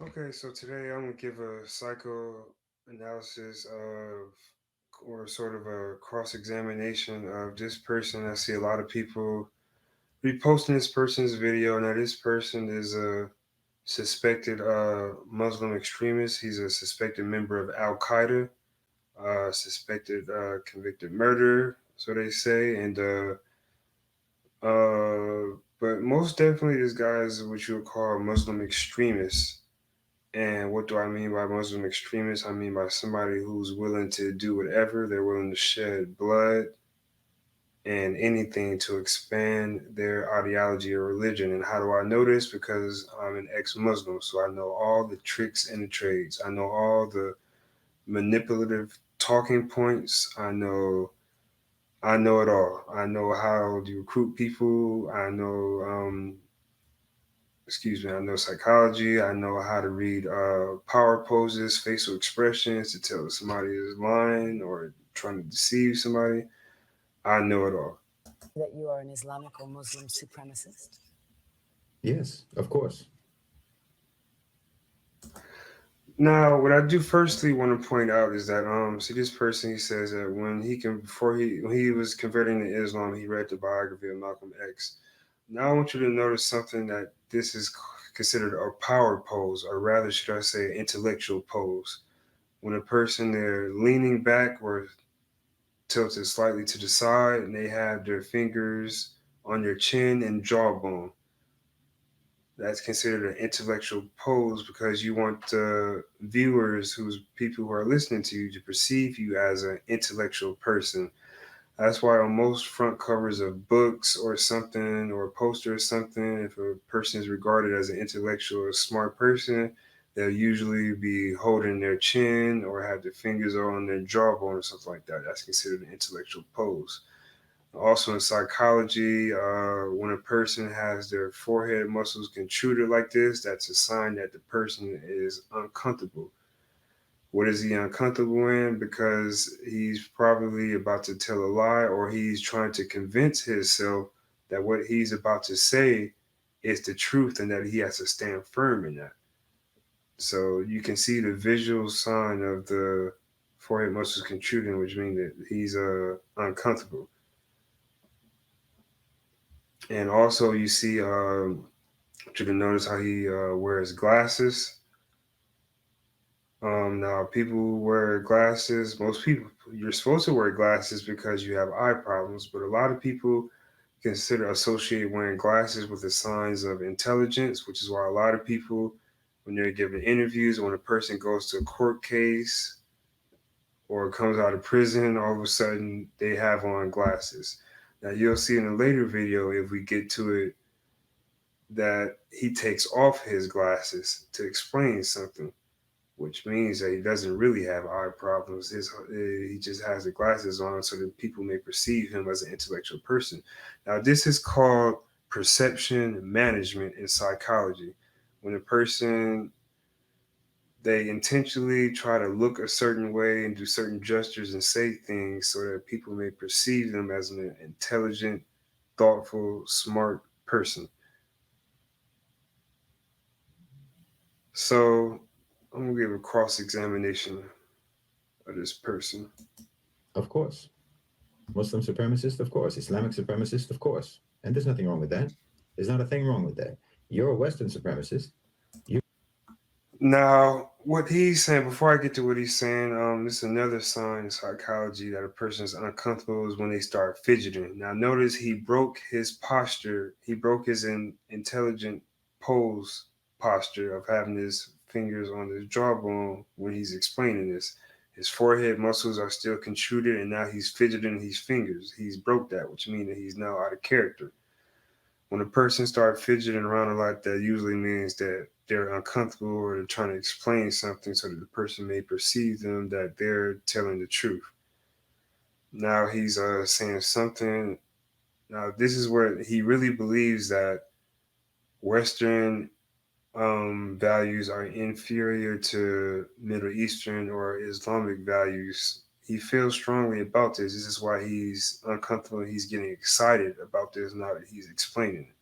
Okay, so today I'm gonna give a psychoanalysis of, or sort of a cross-examination of this person. I see a lot of people reposting this person's video. Now, this person is a suspected Muslim extremist. He's a suspected member of Al Qaeda, suspected convicted murderer, so they say, but most definitely, this guy is what you would call a Muslim extremist. And what do I mean by Muslim extremist? I mean by somebody who's willing to do whatever, they're willing to shed blood and anything to expand their ideology or religion. And how do I know this? Because I'm an ex Muslim, so I know all the tricks and the trades. I know all the manipulative talking points. I know it all. I know how to recruit people. I know psychology. I know how to read power poses, facial expressions to tell if somebody is lying or trying to deceive somebody. I know it all. That you are an Islamic or Muslim supremacist? Yes, of course. Now, what I do firstly want to point out is that see this person, he says that when he was converting to Islam, he read the biography of Malcolm X. Now I want you to notice something, that this is considered a power pose, or rather, should I say, intellectual pose. When a person, they're leaning back or tilted slightly to the side, and they have their fingers on their chin and jawbone. That's considered an intellectual pose because you want the viewers, who's people who are listening to you, to perceive you as an intellectual person. That's why on most front covers of books or something, or a poster or something, if a person is regarded as an intellectual or smart person, they'll usually be holding their chin or have their fingers on their jawbone or something like that. That's considered an intellectual pose. Also in psychology, when a person has their forehead muscles contruded like this, that's a sign that the person is uncomfortable. What is he uncomfortable in? Because he's probably about to tell a lie, or he's trying to convince himself that what he's about to say is the truth and that he has to stand firm in that. So you can see the visual sign of the forehead muscles contruding, which means that he's uncomfortable. And also, you see, you can notice how he wears glasses. Now, people who wear glasses, most people, you're supposed to wear glasses because you have eye problems, but a lot of people consider associate wearing glasses with the signs of intelligence, which is why a lot of people, when they're giving interviews, when a person goes to a court case or comes out of prison, all of a sudden they have on glasses. Now, you'll see in a later video, if we get to it, that he takes off his glasses to explain something, which means that he doesn't really have eye problems. He just has the glasses on so that people may perceive him as an intellectual person. Now, this is called perception management in psychology. When a person, they intentionally try to look a certain way and do certain gestures and say things so that people may perceive them as an intelligent, thoughtful, smart person. So I'm gonna give a cross examination of this person. Of course. Muslim supremacist, of course. Islamic supremacist, of course. And there's nothing wrong with that. There's not a thing wrong with that. You're a Western supremacist. You Now, what he's saying, before I get to what he's saying, this is another sign in psychology that a person is uncomfortable is when they start fidgeting. Now, notice he broke his posture. He broke his intelligent pose posture of having his fingers on his jawbone when he's explaining this. His forehead muscles are still contruded, and now he's fidgeting his fingers. He's broke that, which means that he's now out of character. When a person starts fidgeting around a lot, that usually means that they're uncomfortable or they're trying to explain something so that the person may perceive them that they're telling the truth. Now he's saying something. Now this is where he really believes that Western values are inferior to Middle Eastern or Islamic values. He feels strongly about this. This is why he's uncomfortable. He's getting excited about this now that he's explaining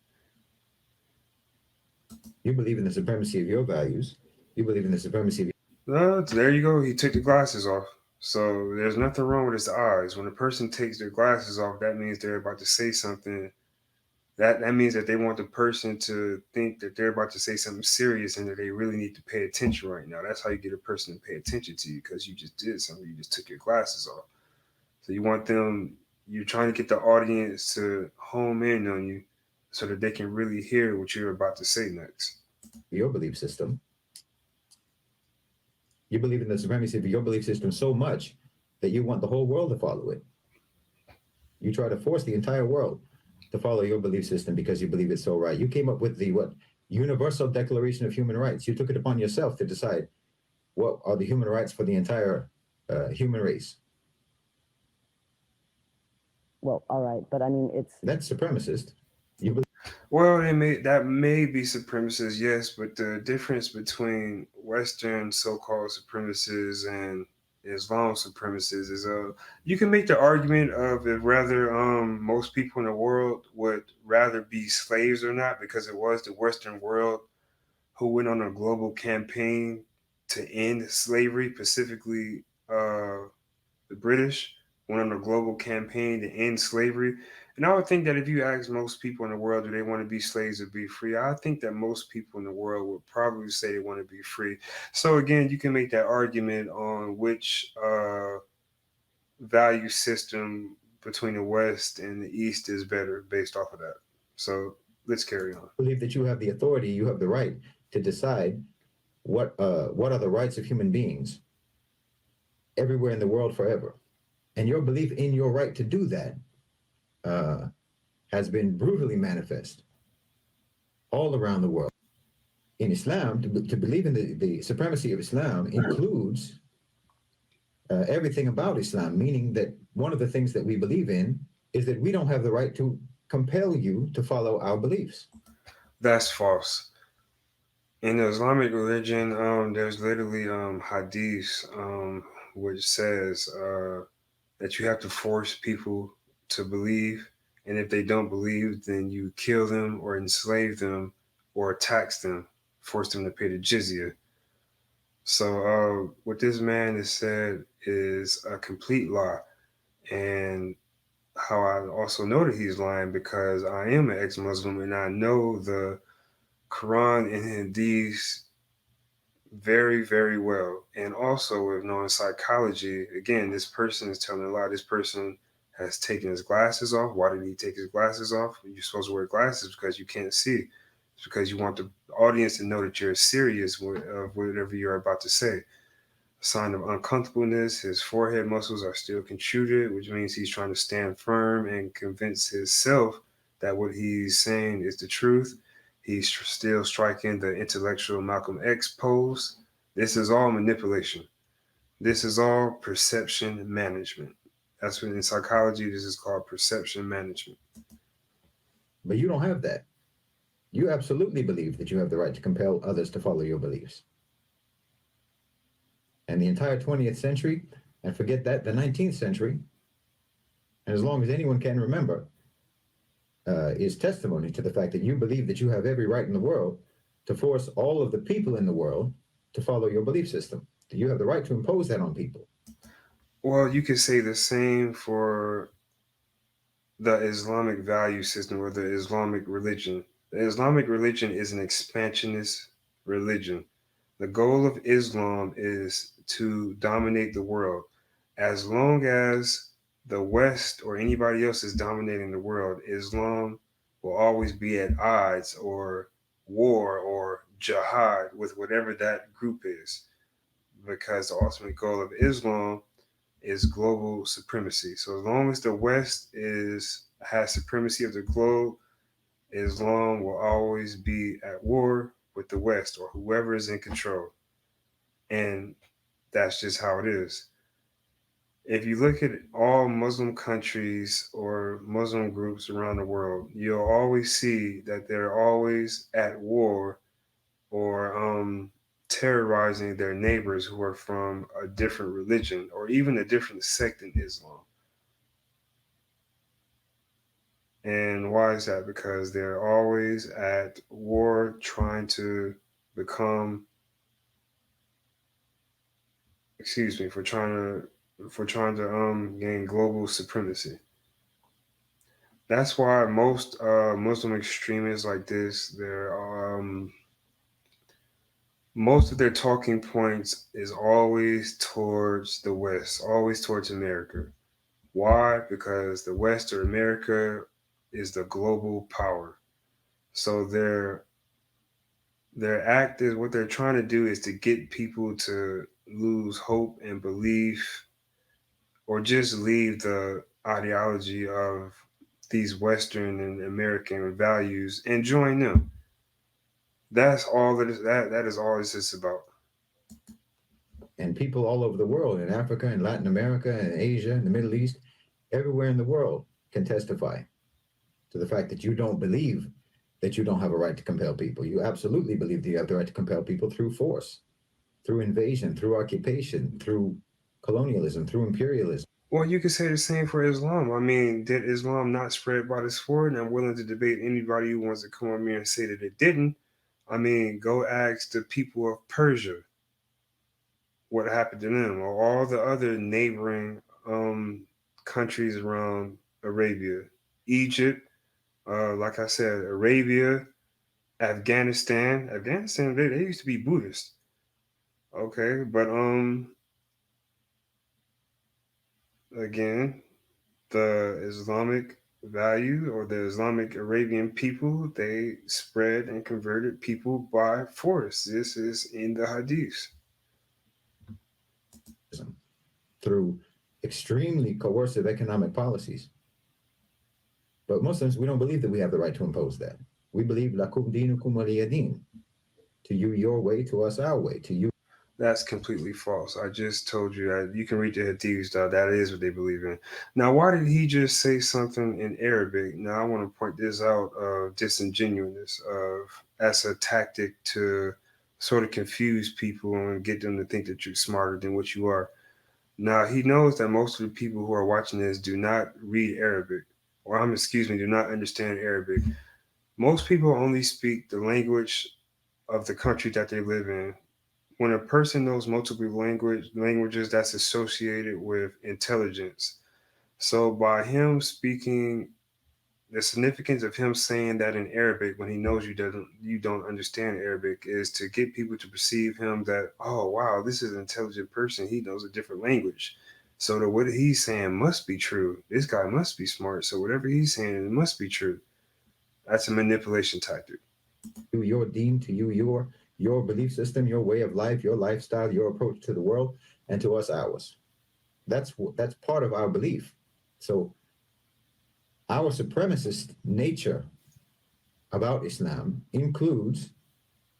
it. believe in the supremacy of your values. You believe in the supremacy of There you go. He took the glasses off. So there's nothing wrong with his eyes. When a person takes their glasses off, that means they're about to say something. That means that they want the person to think that they're about to say something serious and that they really need to pay attention right now. That's how you get a person to pay attention to you because you just did something. You just took your glasses off. So you want them. You're trying to get the audience to home in on you so that they can really hear what you're about to say next. your belief system. You believe in the supremacy of your belief system so much that you want the whole world to follow it. You try to force the entire world to follow your belief system because you believe it's so right. You came up with the what? Universal Declaration of Human Rights. You took it upon yourself to decide what are the human rights for the entire human race. Well, all right, but I mean, That's supremacist. You believe Well, that may be supremacists, yes, but the difference between Western so-called supremacists and Islam supremacists is you can make the argument of if rather most people in the world would rather be slaves or not because it was the Western world who went on a global campaign to end slavery, specifically the British went on a global campaign to end slavery. And I would think that if you ask most people in the world, do they want to be slaves or be free? I think that most people in the world would probably say they want to be free. So again, you can make that argument on which value system between the West and the East is better based off of that. So let's carry on. that you have the authority, you have the right to decide what are the rights of human beings everywhere in the world forever. And your belief in your right to do that has been brutally manifest all around the world. In Islam, to believe in the supremacy of Islam includes everything about Islam, meaning that one of the things that we believe in is that we don't have the right to compel you to follow our beliefs. That's false. In the Islamic religion, there's literally hadiths which says that you have to force people to believe, and if they don't believe, then you kill them or enslave them or tax them, force them to pay the jizya. So what this man has said is a complete lie, and how I also know that he's lying because I am an ex-Muslim and I know the Quran and Hadiths very, very well. And also with knowing psychology, again, this person is telling a lie. This person has taken his glasses off. Why did he take his glasses off? You're supposed to wear glasses because you can't see. It's because you want the audience to know that you're serious of whatever you're about to say. A sign of uncomfortableness, his forehead muscles are still contruded, which means he's trying to stand firm and convince himself that what he's saying is the truth. He's still striking the intellectual Malcolm X pose. This is all manipulation. This is all perception management. That's what in psychology this is called perception management. But you don't have that. You absolutely believe that you have the right to compel others to follow your beliefs. And the entire 20th century, and forget that, the 19th century, and as long as anyone can remember, is testimony to the fact that you believe that you have every right in the world to force all of the people in the world to follow your belief system. You have the right to impose that on people. Well, you could say the same for the Islamic value system or the Islamic religion. The Islamic religion is an expansionist religion. The goal of Islam is to dominate the world. As long as the West or anybody else is dominating the world, Islam will always be at odds or war or jihad with whatever that group is. Because the ultimate goal of Islam is global supremacy. So as long as the West is has supremacy of the globe, Islam will always be at war with the West or whoever is in control. And that's just how it is. If you look at all Muslim countries or Muslim groups around the world, you'll always see that they're always at war or terrorizing their neighbors who are from a different religion or even a different sect in Islam. And why is that? Because they're always at war trying to become excuse me, for trying to gain global supremacy. That's why most Muslim extremists like this, most of their talking points is always towards the West, always towards America. Why? Because the West or America is the global power. So their act is what they're trying to do is to get people to lose hope and belief or just leave the ideology of these Western and American values and join them. That's all that is all this is about. And people all over the world, in Africa and Latin America and Asia and the Middle East, everywhere in the world can testify to the fact that you don't believe that you don't have a right to compel people. You absolutely believe that you have the right to compel people through force, through invasion, through occupation, through colonialism, through imperialism. Well, you could say the same for Islam. I mean, did Islam not spread by the sword? And I'm willing to debate anybody who wants to come on me and say that it didn't. I mean, go ask the people of Persia what happened to them, or all the other neighboring countries around Arabia, Egypt, like I said, Arabia, Afghanistan. Afghanistan, they used to be Buddhist. Okay, but again, the Islamic value or the Islamic Arabian people, they spread and converted people by force. This is in the Hadith. Through extremely coercive economic policies. But Muslims, we don't believe that we have the right to impose that. We believe lakum dinukum waliya din. To you your way, to us our way. To you. That's completely false. I just told you that you can read the Hadiths, that is what they believe in. Now, why did he just say something in Arabic? Now, I want to point this out of disingenuousness, of as a tactic to sort of confuse people and get them to think that you're smarter than what you are. Now, he knows that most of the people who are watching this do not read Arabic, or excuse me, do not understand Arabic. Most people only speak the language of the country that they live in. When a person knows multiple languages, that's associated with intelligence. So by him speaking, the significance of him saying that in Arabic when he knows you don't understand Arabic is to get people to perceive him that, oh wow, this is an intelligent person, he knows a different language, so that what he's saying must be true, this guy must be smart, so whatever he's saying, it must be true. That's a manipulation tactic. Your deen, to you your belief system, your way of life, your lifestyle, your approach to the world, and to us ours. That's part of our belief. So our supremacist nature about Islam includes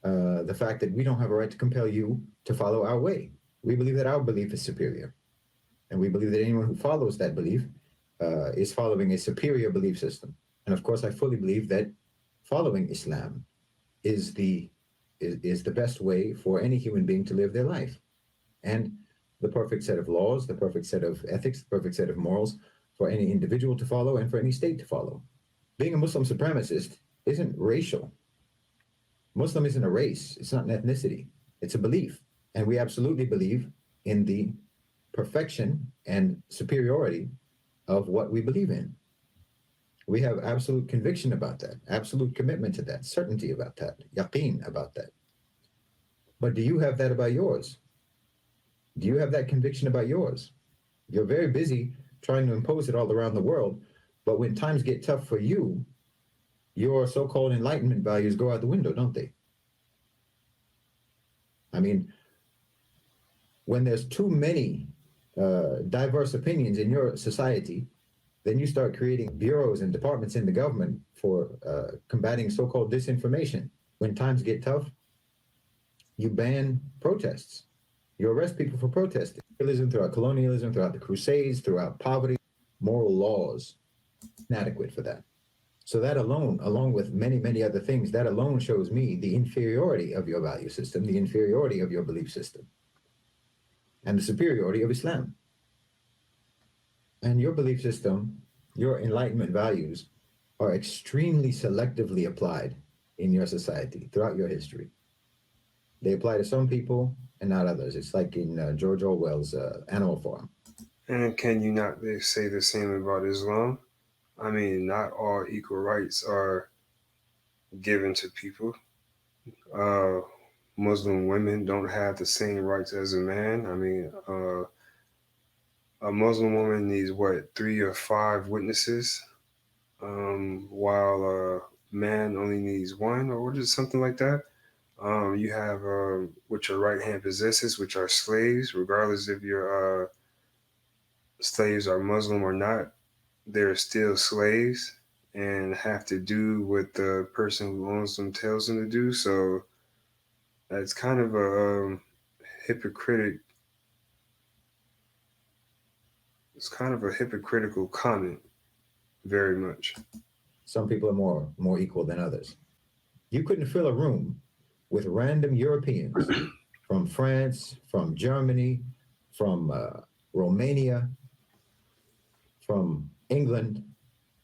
the fact that we don't have a right to compel you to follow our way. We believe that our belief is superior. And we believe that anyone who follows that belief is following a superior belief system. And of course, I fully believe that following Islam is the best way for any human being to live their life. And the perfect set of laws, the perfect set of ethics, the perfect set of morals for any individual to follow and for any state to follow. Being a Muslim supremacist isn't racial. Muslim isn't a race. It's not an ethnicity. It's a belief. And we absolutely believe in the perfection and superiority of what we believe in. We have absolute conviction about that, absolute commitment to that, certainty about that, yaqeen about that. But do you have that about yours? Do you have that conviction about yours? You're very busy trying to impose it all around the world, but when times get tough for you, your so-called enlightenment values go out the window, don't they? I mean, when there's too many diverse opinions in your society, then you start creating bureaus and departments in the government for combating so-called disinformation. When times get tough, you ban protests. You arrest people for protesting. Throughout colonialism, throughout the Crusades, throughout poverty, moral laws, inadequate for that. So that alone, along with many, many other things, that alone shows me the inferiority of your value system, the inferiority of your belief system, and the superiority of Islam. And your belief system, your enlightenment values are extremely selectively applied in your society throughout your history. They apply to some people and not others. It's like in George Orwell's Animal Farm. And can you not say the same about Islam? I mean, not all equal rights are given to people. Uh, Muslim women don't have the same rights as a man. I mean, a Muslim woman needs what, 3 or 5 witnesses, while a man only needs one, or what is something like that. You have what your right hand possesses, which are slaves, regardless if your slaves are Muslim or not, they're still slaves and have to do what the person who owns them tells them to do. So that's kind of a hypocritic. It's kind of a hypocritical comment, very much. Some people are more equal than others. You couldn't fill a room with random Europeans from France, from Germany, from Romania, from England,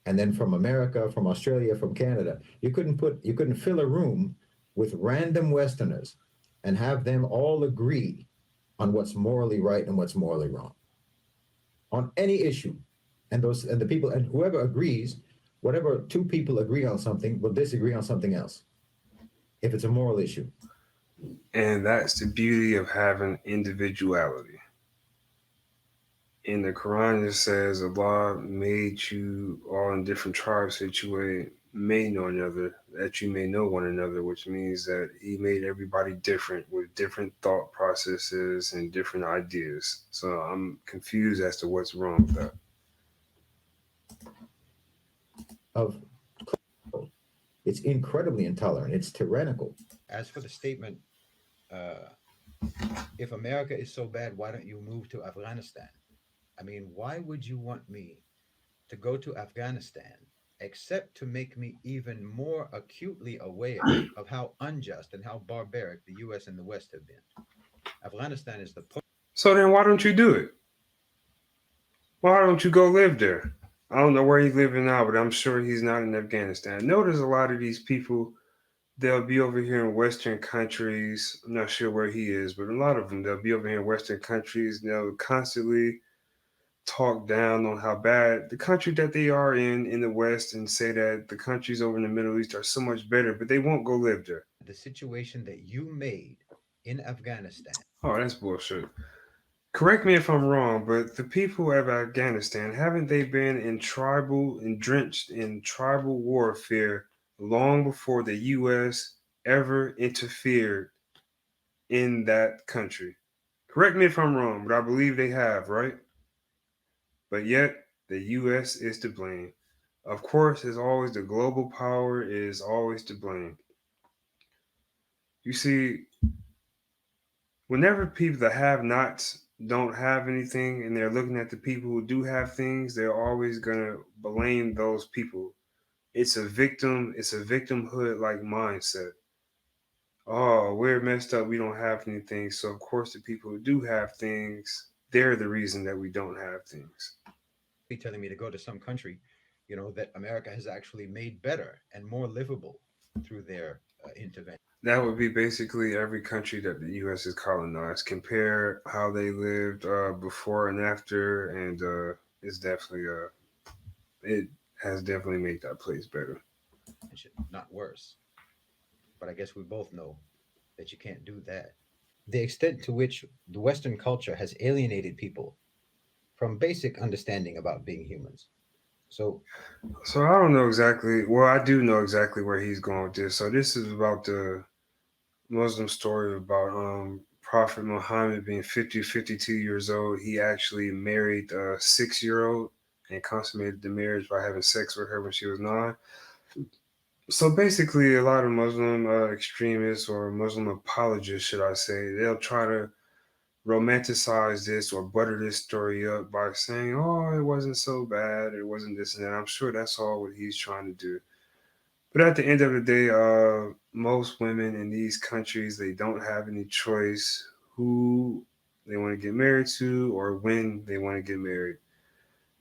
and then from America, from Australia, from Canada. You couldn't fill a room with random Westerners and have them all agree on what's morally right and what's morally wrong on any issue. And the people and whoever agrees, whatever two people agree on something will disagree on something else if it's a moral issue. And that's the beauty of having individuality. In the Quran, it says Allah made you all in different tribes that you may know another, that you may know one another, which means that He made everybody different with different thought processes and different ideas. So I'm confused as to what's wrong with that. Of It's incredibly intolerant. It's tyrannical. As for the statement, uh, if America is so bad, why don't you move to Afghanistan? I mean, why would you want me to go to Afghanistan except to make me even more acutely aware of how unjust and how barbaric the US and the West have been? Afghanistan is the So then why don't you do it? Why don't you go live there? I don't know where he's living now, but I'm sure he's not in Afghanistan. Notice a lot of these people, they'll be over here in Western countries. I'm not sure where he is, but a lot of them, they'll be over here in Western countries. And they'll constantly talk down on how bad the country that they are in the West and say that the countries over in the Middle East are so much better, but they won't go live there. the situation that you made in Afghanistan. Oh, that's bullshit. Correct me if I'm wrong, but the people of Afghanistan, haven't they been in tribal and drenched in tribal warfare long before the US ever interfered in that country? Correct me if I'm wrong, but I believe they have, right? But yet the US is to blame. Of course, as always, the global power is always to blame. You see, whenever people that have nots don't have anything and they're looking at the people who do have things, they're always gonna blame those people. It's a victimhood like mindset. Oh, we're messed up, we don't have anything. So of course the people who do have things, they're the reason that we don't have things. Telling me to go to some country, that America has actually made better and more livable through their intervention. That would be basically every country that the US has colonized. Compare how they lived before and after, and it's definitely it has definitely made that place better. Not worse. But I guess we both know that you can't do that. The extent to which the Western culture has alienated people from basic understanding about being humans. So, So I don't know exactly. Well, I do know exactly where he's going with this. So this is about the Muslim story about Prophet Muhammad being 52 years old. He actually married a 6 year old and consummated the marriage by having sex with her when she was 9. So basically, a lot of Muslim extremists or Muslim apologists, should I say, they'll try to romanticize this or butter this story up by saying, "Oh, it wasn't so bad. It wasn't this and that." I'm sure that's all what he's trying to do. But at the end of the day, most women in these countries they don't have any choice who they want to get married to or when they want to get married.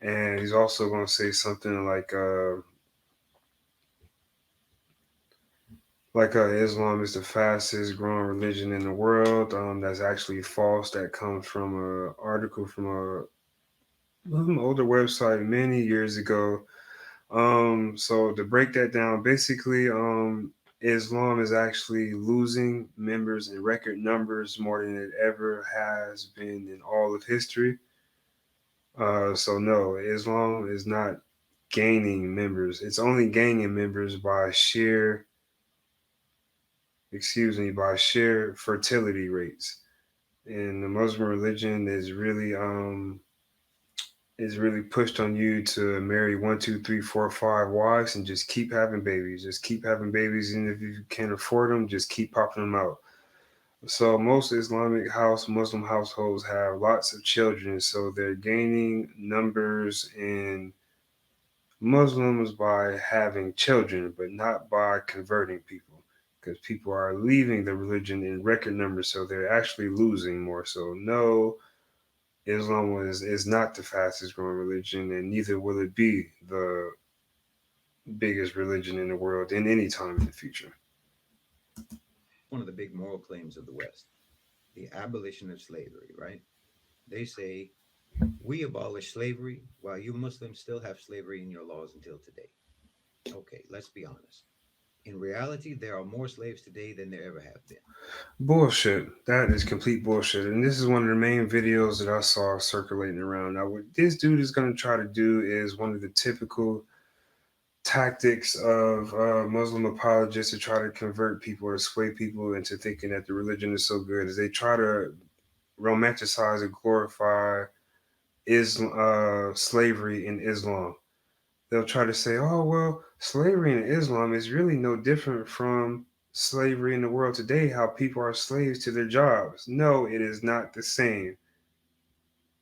And he's also going to say something like Islam is the fastest growing religion in the world. That's actually false. That comes from a article from a older website many years ago. So to break that down, basically, Islam is actually losing members in record numbers more than it ever has been in all of history. So no, Islam is not gaining members. It's only gaining members by sheer fertility rates. And the Muslim religion is really pushed on you to marry one, two, three, four, five wives and just keep having babies. Just keep having babies, and if you can't afford them, just keep popping them out. So most Muslim households have lots of children, so they're gaining numbers in Muslims by having children, but not by converting people. Because people are leaving the religion in record numbers, so they're actually losing more. So no, is not the fastest growing religion, and neither will it be the biggest religion in the world in any time in the future. One of the big moral claims of the West, the abolition of slavery, right? They say, we abolish slavery while you Muslims still have slavery in your laws until today. Okay, let's be honest. In reality, there are more slaves today than there ever have been. Bullshit. That is complete bullshit. And this is one of the main videos that I saw circulating around. Now, what this dude is going to try to do is one of the typical tactics of Muslim apologists to try to convert people or sway people into thinking that the religion is so good. Is they try to romanticize and glorify slavery in Islam. They'll try to say, oh, well, slavery in Islam is really no different from slavery in the world today, how people are slaves to their jobs. No, it is not the same.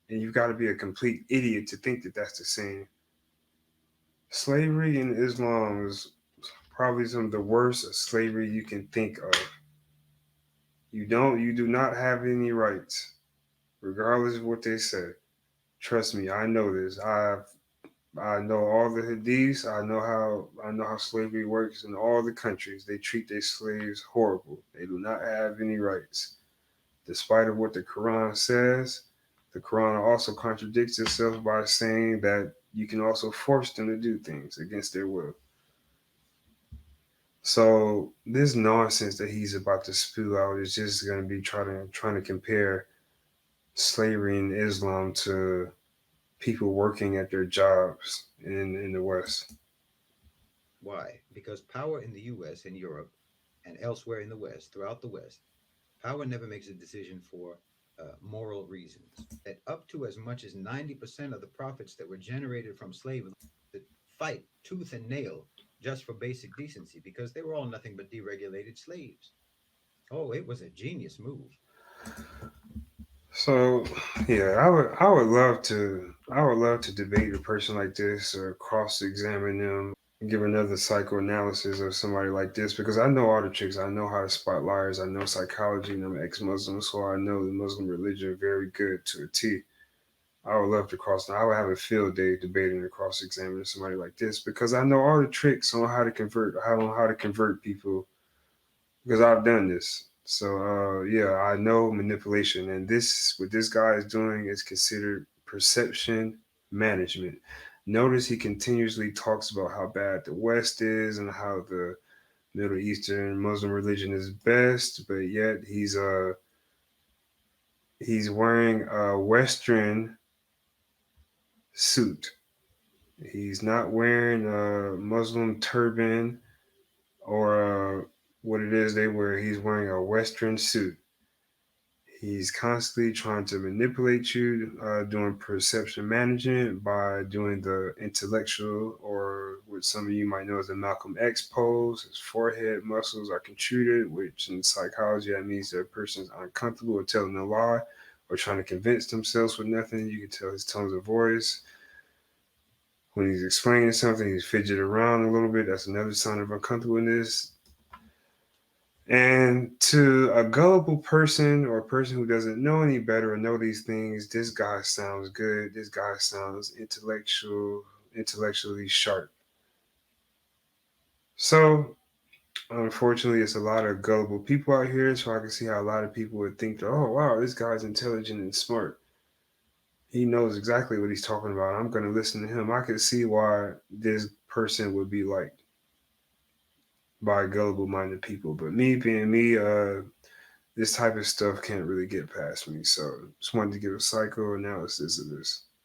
And you've got to be a complete idiot to think that that's the same. Slavery in Islam is probably some of the worst slavery you can think of. You do not have any rights, regardless of what they say. Trust me, I know this. I know all the hadiths. I know how slavery works in all the countries. They treat their slaves horrible. They do not have any rights. Despite of what the Quran says, the Quran also contradicts itself by saying that you can also force them to do things against their will. So this nonsense that he's about to spew out is just going to be trying to compare slavery in Islam to people working at their jobs in the West. Why? Because power in the US and Europe and elsewhere in the West, throughout the West, power never makes a decision for moral reasons. That up to as much as 90% of the profits that were generated from slavery that fight tooth and nail just for basic decency because they were all nothing but deregulated slaves. Oh, it was a genius move. So yeah, I would love to debate a person like this or cross examine them, give another psychoanalysis of somebody like this because I know all the tricks. I know how to spot liars. I know psychology, and I'm ex-Muslim, so I know the Muslim religion very good to a T. I would love to cross. I would have a field day debating and cross examining somebody like this because I know all the tricks on how to convert people because I've done this. So yeah, I know manipulation, and this what this guy is doing is considered perception management. Notice he continuously talks about how bad the West is and how the Middle Eastern Muslim religion is best, but yet he's wearing a Western suit. He's not wearing a Muslim turban or what it is they wear. He's wearing a Western suit. He's constantly trying to manipulate you, doing perception management by doing the intellectual, or what some of you might know as the Malcolm X pose. His forehead muscles are contruded, which in psychology that means that a person is uncomfortable with telling a lie or trying to convince themselves with nothing. You can tell his tones of voice. When he's explaining something, he's fidget around a little bit. That's another sign of uncomfortableness. And to a gullible person or a person who doesn't know any better or know these things, this guy sounds good. This guy sounds intellectually sharp. So Unfortunately, it's a lot of gullible people out here, so I can see how a lot of people would think that, oh wow, this guy's intelligent and smart. He knows exactly what he's talking about. I'm going to listen to him. I could see why this person would be liked by gullible minded people. But me being me, this type of stuff can't really get past me. So just wanted to give a psychoanalysis of this.